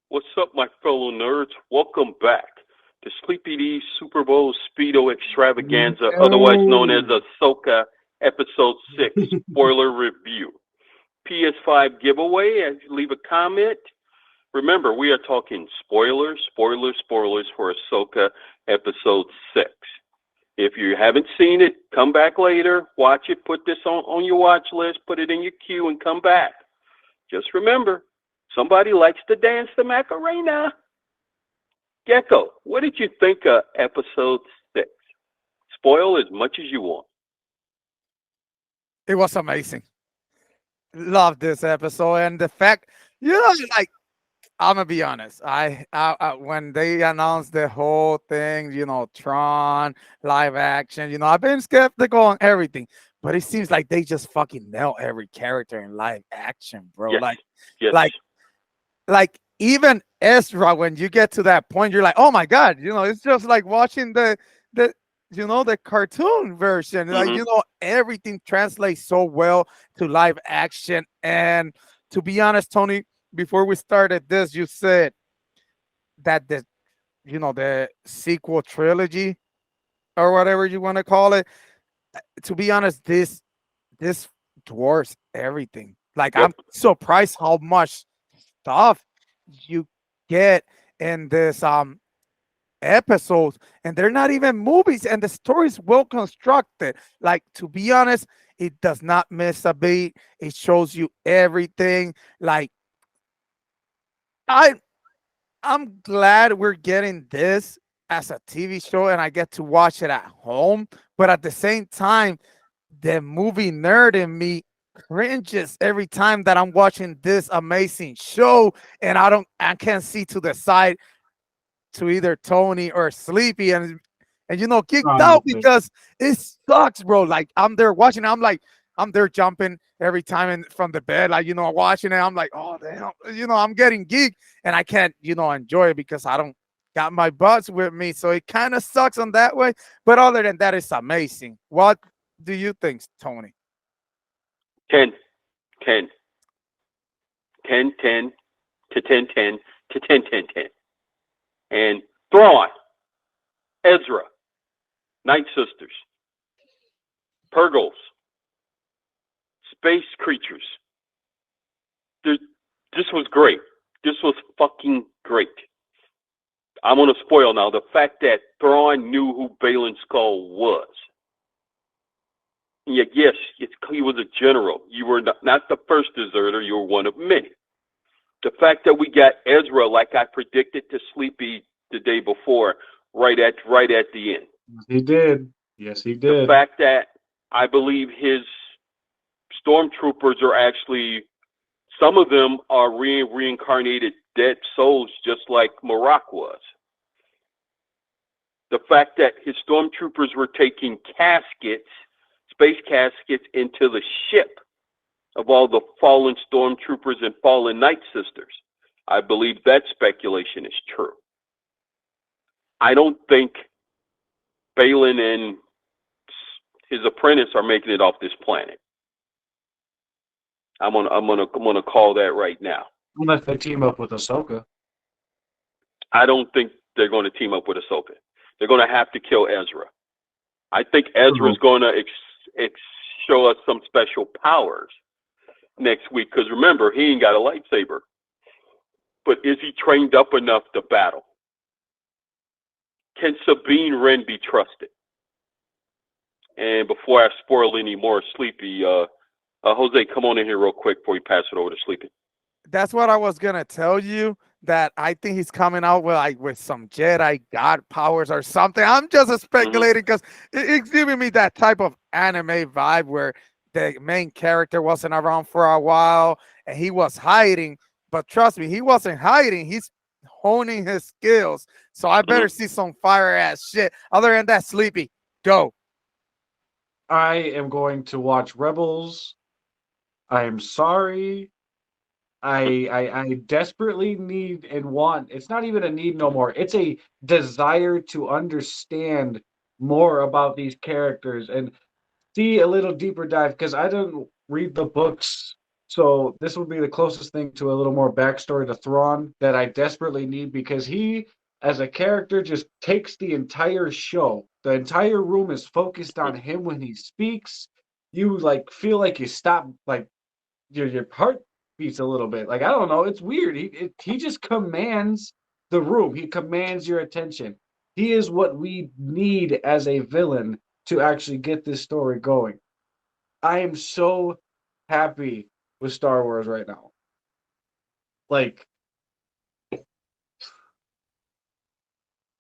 What's up, my fellow nerds? Welcome back to Sleepy D's Super Bowl Speedo Extravaganza, otherwise known as No. Ahsoka Episode 6 Spoiler Review. PS5 giveaway, leave a comment. Remember, we are talking spoilers for Ahsoka Episode 6. If you haven't seen it, come back later, watch it, put this on your watch list, put it in your queue, and come back. Just remember, somebody likes to dance the Macarena. Gecko, what did you think of Episode 6? Spoil as much as you want. It was amazing. Love this episode and the fact, like I'm gonna be honest. I when they announced the whole thing, Tron live action, I've been skeptical on everything, but it seems like they just fucking nail every character in live action, bro. Yes, yes. Like, like even Ezra, when you get to that point, you're like, oh my god, it's just like watching the the cartoon version. Like, Mhm. everything translates so well to live action. And to be honest, Tony, before we started this, you said that the sequel trilogy or whatever you want to call it. To be honest, this dwarfs everything. Like, Yep. I'm surprised how much stuff you get in this episodes, and they're not even movies, and the story's well constructed. Like, to be honest, it does not miss a beat. It shows you everything. Like, I I'm glad we're getting this as a TV show and I get to watch it at home. But at the same time, the movie nerd in me cringes every time that I'm watching this amazing show, and I can't see to the side to either Tony or Sleepy, and kicked out Honestly. because it sucks, bro. Like, I'm there watching, I'm there jumping every time from the bed, like, watching it. I'm like, oh damn, I'm getting geek, and I can't, enjoy it because I don't got my buds with me. So it kind of sucks on that way. But other than that, it's amazing. What do you think, Tony? 10, 10, 10, 10 to 10, 10 to 10, 10, 10. And Thrawn, Ezra, Night Sisters, Purgles, space creatures. This was great. This was fucking great. I'm going to spoil now the fact that Thrawn knew who Balin Skull was. And yet, yes, he was a general. You were not the first deserter. You were one of many. The fact that we got Ezra, like I predicted to Sleepy the day before, right at the end. He did. Yes, he The did. fact that I believe his stormtroopers are actually, some of them are reincarnated dead souls, just like Marak was. The fact that his stormtroopers were taking caskets, space caskets, into the ship of all the fallen stormtroopers and fallen Night Sisters. I believe that speculation is true. I don't think Balin and his apprentice are making it off this planet. I'm gonna call that right now. Unless they team up with Ahsoka. I don't think they're going to team up with Ahsoka. They're going to have to kill Ezra. I think Ezra's going to show us some special powers next week, because remember, he ain't got a lightsaber. But is he trained up enough to battle? Can Sabine Wren be trusted? And before I spoil any more, Sleepy, Jose, come on in here real quick before you pass it over to Sleepy. That's what I was gonna tell you. That I think he's coming out with some Jedi God powers or something. I'm just speculating because it's giving me that type of anime vibe where the main character wasn't around for a while and he was hiding. But trust me, he wasn't hiding. He's honing his skills. So I better see some fire ass shit. Other than that, Sleepy, go. I am going to watch Rebels. I am sorry. I desperately need and want. It's not even a need no more. It's a desire to understand more about these characters and see a little deeper dive because I didn't read the books So this would be the closest thing to a little more backstory to Thrawn that I desperately need because he, as a character, just takes the entire show. The entire room is focused on him when he speaks. You like feel like you stop, like your heart beats a little bit. Like I don't know, it's weird. He just commands the room. He commands your attention. He is what we need as a villain to actually get this story going. I am so happy with Star Wars right now. Like,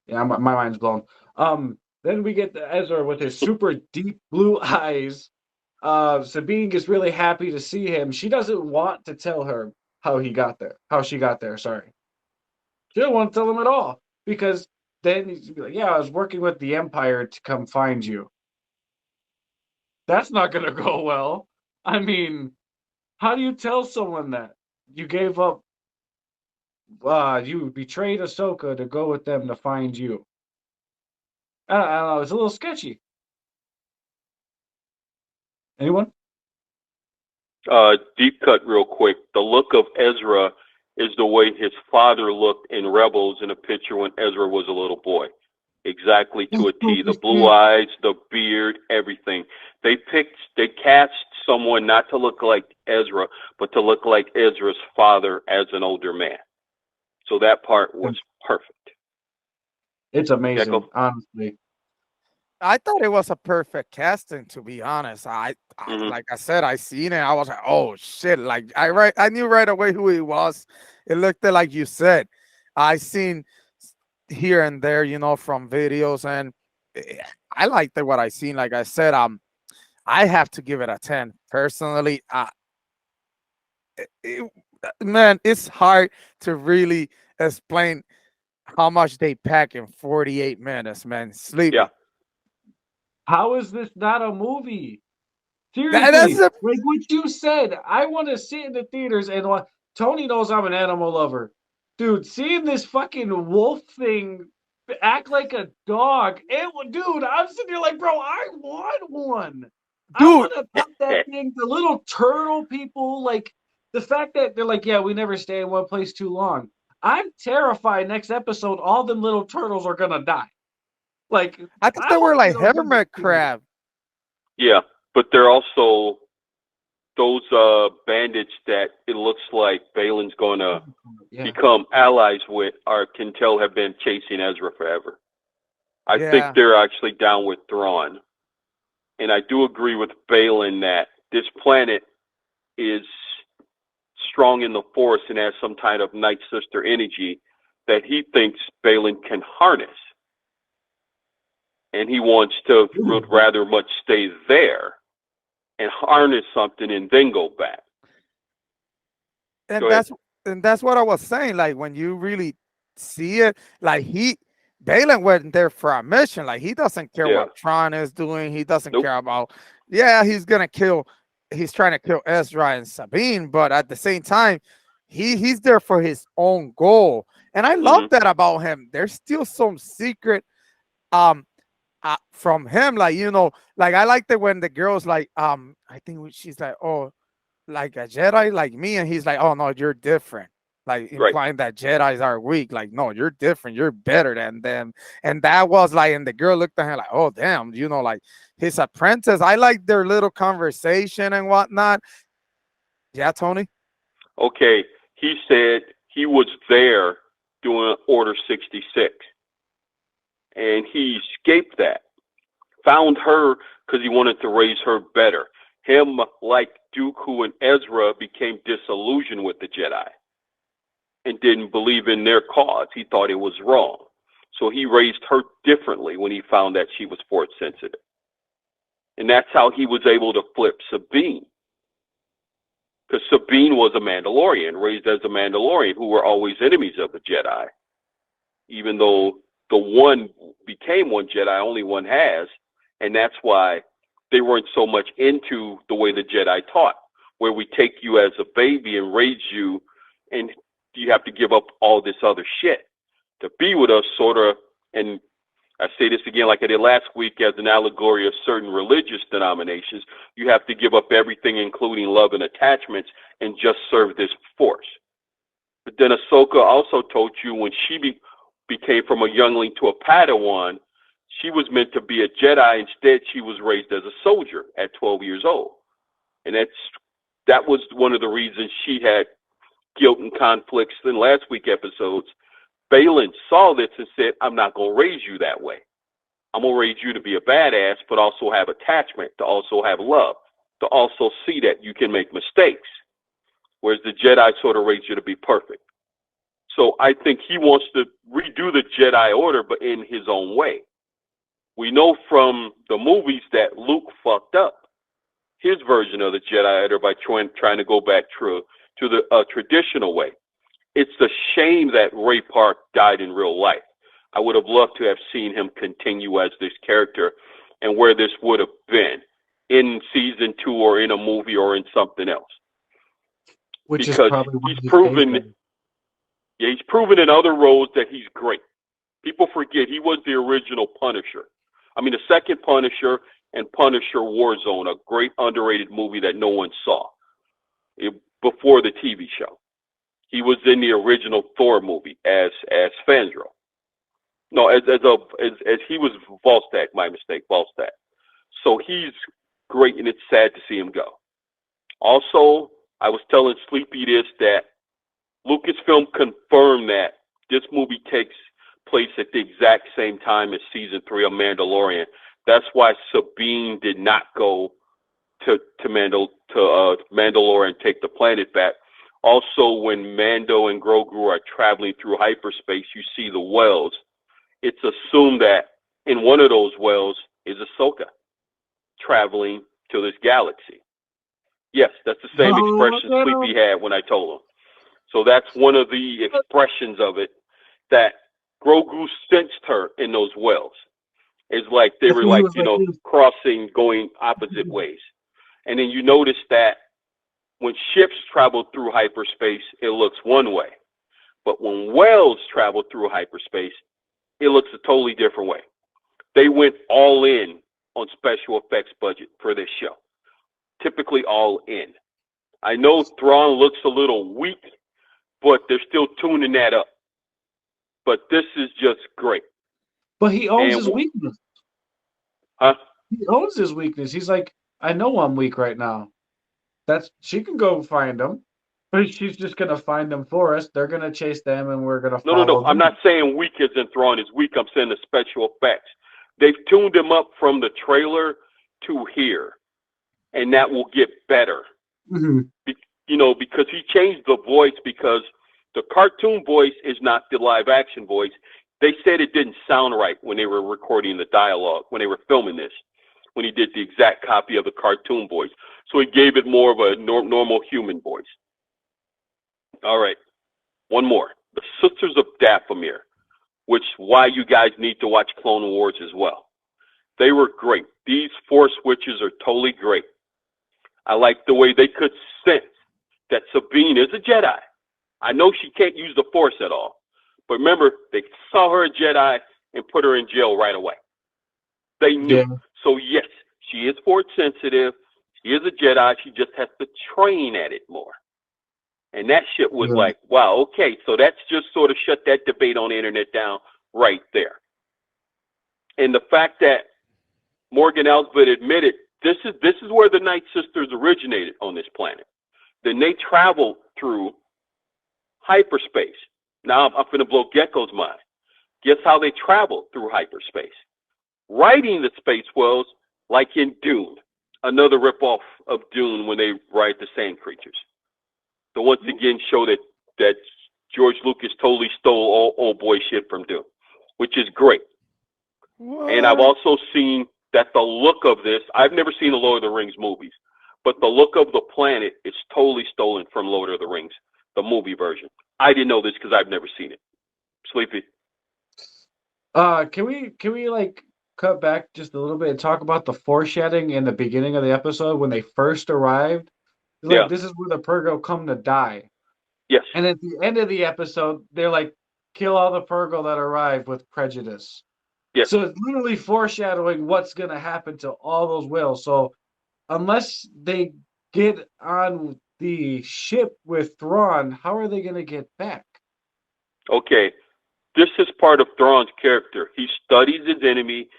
yeah, my mind's blown. Then we get Ezra with his super deep blue eyes. Sabine gets really happy to see him. She doesn't want to tell her how she got there. Sorry, she don't want to tell him at all because then he's be like, "Yeah, I was working with the Empire to come find you." That's not gonna go well. I mean, how do you tell someone that you gave up? You betrayed Ahsoka to go with them to find you. I don't know. It's a little sketchy. Anyone? Deep cut real quick. The look of Ezra is the way his father looked in Rebels in a picture when Ezra was a little boy. Exactly to a T. The blue eyes, the beard, everything. They cast someone not to look like Ezra, but to look like Ezra's father as an older man. So that part was perfect. It's amazing, Gecko? honestly. I thought it was a perfect casting, to be honest. Like I said, I seen it. I was like, oh shit! Like I knew right away who he was. It looked like you said. I seen here and there, from videos, and I liked what I seen. Like I said, I have to give it a 10 personally. It- Man, it's hard to really explain how much they pack in 48 minutes, man. Sleepy. Yeah. How is this not a movie? That's Seriously, like what you said, I want to sit in the theaters and Tony knows I'm an animal lover. Dude, seeing this fucking wolf thing act like a dog, dude, I'm sitting here like, bro, I want one. I dude. want to pet that thing. The little turtle people, like the fact that they're like, yeah, we never stay in one place too long. I'm terrified next episode, all them little turtles are gonna die. Like, I thought I they were hope they like don't do this hermit to me. crab. Yeah. But they're also those bandits that it looks like Balin's going to become allies with can tell have been chasing Ezra forever. I think Yeah. they're actually down with Thrawn. And I do agree with Balin that this planet is strong in the Force and has some kind of Night Sister energy that he thinks Balin can harness. And he wants to would rather much stay there and harness something and then go back. And Go ahead. that's what I was saying. Like when you really see it, like Balin went there for a mission. Like he doesn't care what Tron is doing. He doesn't care about. Yeah, he's trying to kill Ezra and Sabine, but at the same time, he's there for his own goal. And I love that about him. There's still some secret from him. Like, like I liked it when the girl's like, I think she's like, oh, like a Jedi like me, and he's like, oh no, you're different. Like implying that Jedis are weak. Like, no, you're different. You're better than them. And that was like, and the girl looked at him like, oh damn, like his apprentice. I like their little conversation and whatnot. Yeah, Tony. Okay, he said he was there doing Order 66, and he escaped that. Found her because he wanted to raise her better. Him, like Dooku and Ezra, became disillusioned with the Jedi and didn't believe in their cause. He thought it was wrong. So he raised her differently when he found that she was force sensitive. And that's how he was able to flip Sabine. Because Sabine was a Mandalorian, raised as a Mandalorian, who were always enemies of the Jedi. Even though the one became one Jedi, only one has. And that's why they weren't so much into the way the Jedi taught, where we take you as a baby and raise you, and you have to give up all this other shit to be with us, sort of, and I say this again like I did last week as an allegory of certain religious denominations. You have to give up everything, including love and attachments, and just serve this force. But then Ahsoka also told you when she became from a youngling to a Padawan, she was meant to be a Jedi. Instead, she was raised as a soldier at 12 years old. And that was one of the reasons she had guilt and conflicts in last week's episodes. Balin saw this and said, I'm not going to raise you that way. I'm going to raise you to be a badass, but also have attachment, to also have love, to also see that you can make mistakes. Whereas the Jedi sort of raised you to be perfect. So I think he wants to redo the Jedi Order, but in his own way. We know from the movies that Luke fucked up his version of the Jedi Order by trying to go back to the traditional way. It's a shame that Ray Park died in real life. I would have loved to have seen him continue as this character and where this would have been in season 2 or in a movie or in something else. Which because is probably he's proven, he's proven in other roles that he's great. People forget he was the original Punisher. I mean, the second Punisher and Punisher Warzone, a great underrated movie that no one saw before the TV show. He was in the original Thor movie as Fandral. No, as he was Volstagg. My mistake, Volstagg. So he's great, and it's sad to see him go. Also, I was telling Sleepy this, that Lucasfilm confirmed that this movie takes place at the exact same time as season 3 of Mandalorian. That's why Sabine did not go to Mandalore and take the planet back. Also, when Mando and Grogu are traveling through hyperspace, you see the wells. It's assumed that in one of those wells is Ahsoka traveling to this galaxy. Yes, that's the same expression Sleepy had when I told him. So that's one of the expressions of it, that Grogu sensed her in those wells. It's like they were like, crossing, going opposite ways. And then you notice that when ships travel through hyperspace, it looks one way. But when wells travel through hyperspace, it looks a totally different way. They went all in on special effects budget for this show. Typically all in. I know Thrawn looks a little weak, but they're still tuning that up. But this is just great. But he owns his weakness. Huh? He owns his weakness. He's like, I know I'm weak right now. She can go find them, but she's just gonna find them for us. They're gonna chase them, and we're gonna follow them. I'm not saying weak as in Thrawn is weak. I'm saying the special effects. They've tuned him up from the trailer to here, and that will get better. Mm-hmm. Because he changed the voice, because the cartoon voice is not the live action voice. They said it didn't sound right when they were recording the dialogue, when they were filming this, when he did the exact copy of the cartoon voice. So he gave it more of a normal human voice. All right. One more. The Sisters of Dathomir, which why you guys need to watch Clone Wars as well. They were great. These Force Witches are totally great. I like the way they could sense that Sabine is a Jedi. I know she can't use the Force at all. But remember, they saw her a Jedi and put her in jail right away. They knew. Yeah. So yes, she is Force sensitive. She is a Jedi. She just has to train at it more. And that shit was like, wow, okay. So that's just sort of shut that debate on the internet down right there. And the fact that Morgan Elsbeth admitted this is where the Night Sisters originated on this planet. Then they traveled through hyperspace. Now I'm going to blow Gecko's mind. Guess how they traveled through hyperspace? Riding the space wells like in Dune. Another ripoff of Dune when they ride the sand creatures. To once again show that George Lucas totally stole all old boy shit from Dune, which is great. What? And I've also seen that the look of this, I've never seen the Lord of the Rings movies, but the look of the planet is totally stolen from Lord of the Rings, the movie version. I didn't know this because I've never seen it. Sleepy. Can we like cut back just a little bit and talk about the foreshadowing in the beginning of the episode when they first arrived? Like, this is where the Purgo come to die. Yes. And at the end of the episode, they're like, kill all the Purgo that arrived with prejudice. Yes. So it's literally foreshadowing what's going to happen to all those whales. So unless they get on the ship with Thrawn, how are they going to get back? Okay. This is part of Thrawn's character. He studies his enemy,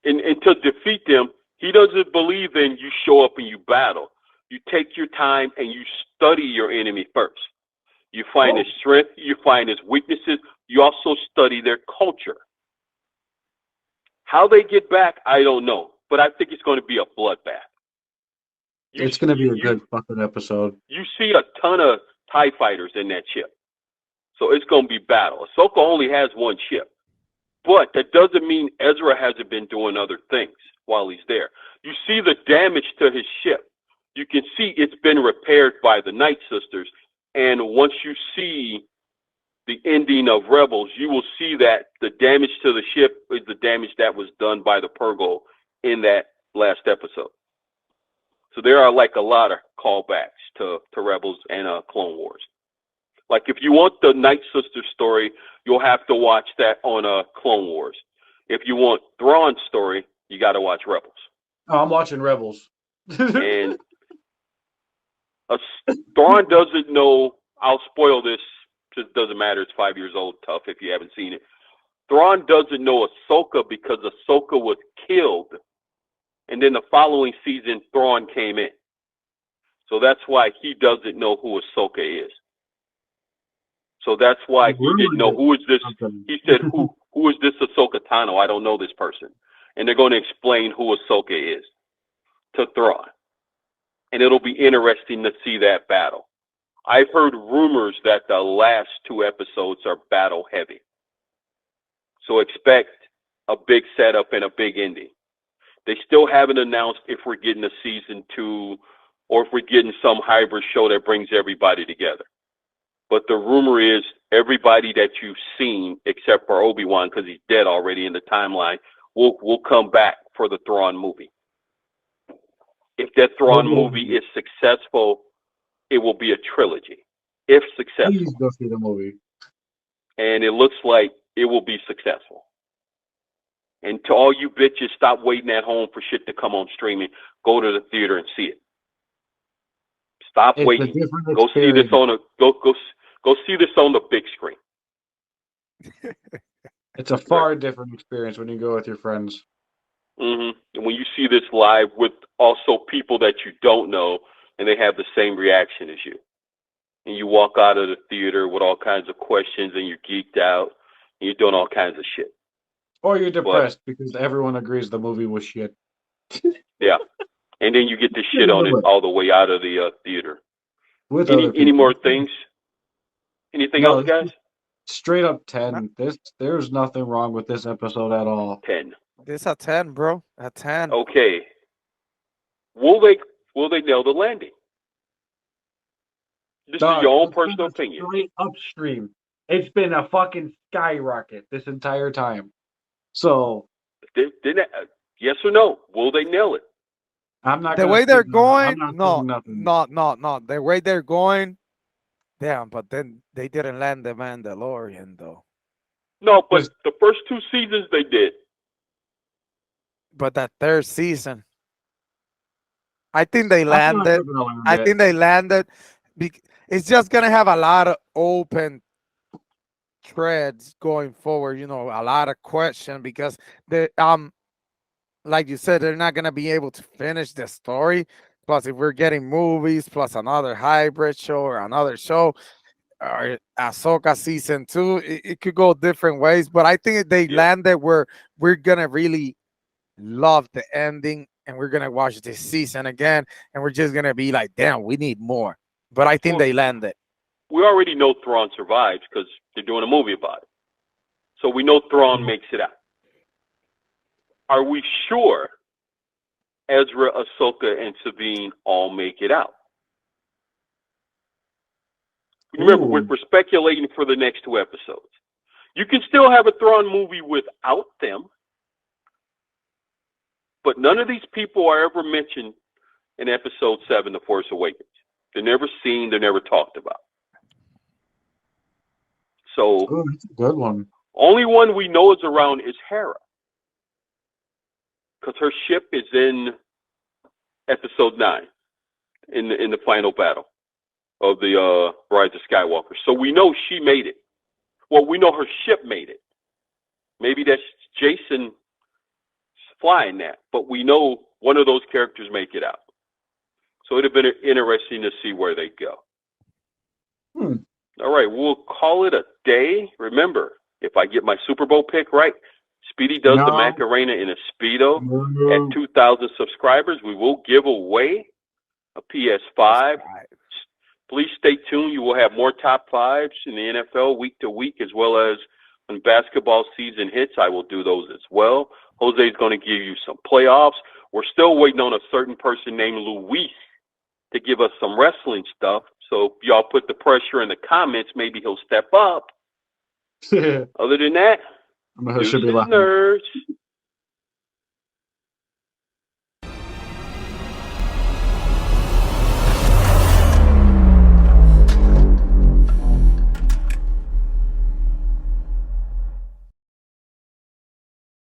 and to defeat them, he doesn't believe in you show up and you battle. You take your time and you study your enemy first. You find his strength, you find his weaknesses, you also study their culture. How they get back, I don't know, but I think it's going to be a bloodbath. It's going to be a good fucking episode. You see a ton of TIE fighters in that ship, so it's going to be battle. Ahsoka only has one ship, but that doesn't mean Ezra hasn't been doing other things while he's there. You see the damage to his ship. You can see it's been repaired by the Night Sisters, and once you see the ending of Rebels, you will see that the damage to the ship is the damage that was done by the Purgo in that last episode. So there are like a lot of callbacks to Rebels and Clone Wars. Like if you want the Night Sister story, you'll have to watch that on Clone Wars. If you want Thrawn's story, you got to watch Rebels. Oh, I'm watching Rebels. And Thrawn doesn't know. I'll spoil this. It doesn't matter. It's 5 years old. Tough if you haven't seen it. Thrawn doesn't know Ahsoka because Ahsoka was killed. And then the following season, Thrawn came in. So that's why he doesn't know who Ahsoka is. So that's why he didn't know who is this. He said, who is this Ahsoka Tano? I don't know this person. And they're going to explain who Ahsoka is to Thrawn. And it'll be interesting to see that battle. I've heard rumors that the last two episodes are battle heavy. So expect a big setup and a big ending. They still haven't announced if we're getting a season 2 or if we're getting some hybrid show that brings everybody together. But the rumor is everybody that you've seen, except for Obi-Wan, because he's dead already in the timeline, will come back for the Thrawn movie. If that Thrawn movie is successful, it will be a trilogy. If successful. Please go see the movie. And it looks like it will be successful. And to all you bitches, stop waiting at home for shit to come on streaming. Go to the theater and see it. Stop waiting. Go see this on go see this on the big screen. It's a far different experience when you go with your friends. Mm-hmm. And when you see this live with also people that you don't know, and they have the same reaction as you, and you walk out of the theater with all kinds of questions, and you're geeked out, and you're doing all kinds of shit. Or you're depressed because everyone agrees the movie was shit. Yeah. And then you get the shit on it all the way out of the theater. With any more things? Anything else, guys? Straight up 10. There's nothing wrong with this episode at all. 10. This a 10, bro. A 10. Okay. Will they nail the landing? This is your own personal opinion. Straight upstream. It's been a fucking skyrocket this entire time. So, yes or no? Will they nail it? I'm not. The way they're going, no. The way they're going, damn. But then they didn't land the Mandalorian, though. No, but the first 2 seasons they did. But that third season, I think they landed. I think they landed. It's just gonna have a lot of open threads going forward. You know, a lot of question because the like you said, they're not gonna be able to finish the story. Plus, if we're getting movies, plus another hybrid show or another show, or Ahsoka season 2, it could go different ways. But I think they landed where we're gonna really love the ending, and we're gonna watch this season again, and we're just gonna be like, damn, we need more. But I think they landed. We already know Thrawn survives because they're doing a movie about it. So we know Thrawn makes it out. Are we sure Ezra, Ahsoka, and Sabine all make it out? Remember, we're speculating for the next 2 episodes. You can still have a Thrawn movie without them, but none of these people are ever mentioned in Episode 7, The Force Awakens. They're never seen, they're never talked about. So, that's a good one. Only one we know is around is Hera. because her ship is in episode 9 in the final battle of the Rise of Skywalker. So we know she made it. Well, we know her ship made it. Maybe that's Jason flying that, but we know one of those characters make it out. So it'd have been interesting to see where they go. All right, we'll call it a day. Remember, if I get my Super Bowl pick right, Speedy does the Macarena in a Speedo. At 2,000 subscribers, we will give away a PS5. Please stay tuned. You will have more top fives in the NFL week to week, as well as when basketball season hits, I will do those as well. Jose is going to give you some playoffs. We're still waiting on a certain person named Luis to give us some wrestling stuff. So if y'all put the pressure in the comments, maybe he'll step up. Other than that, Deuces nerds.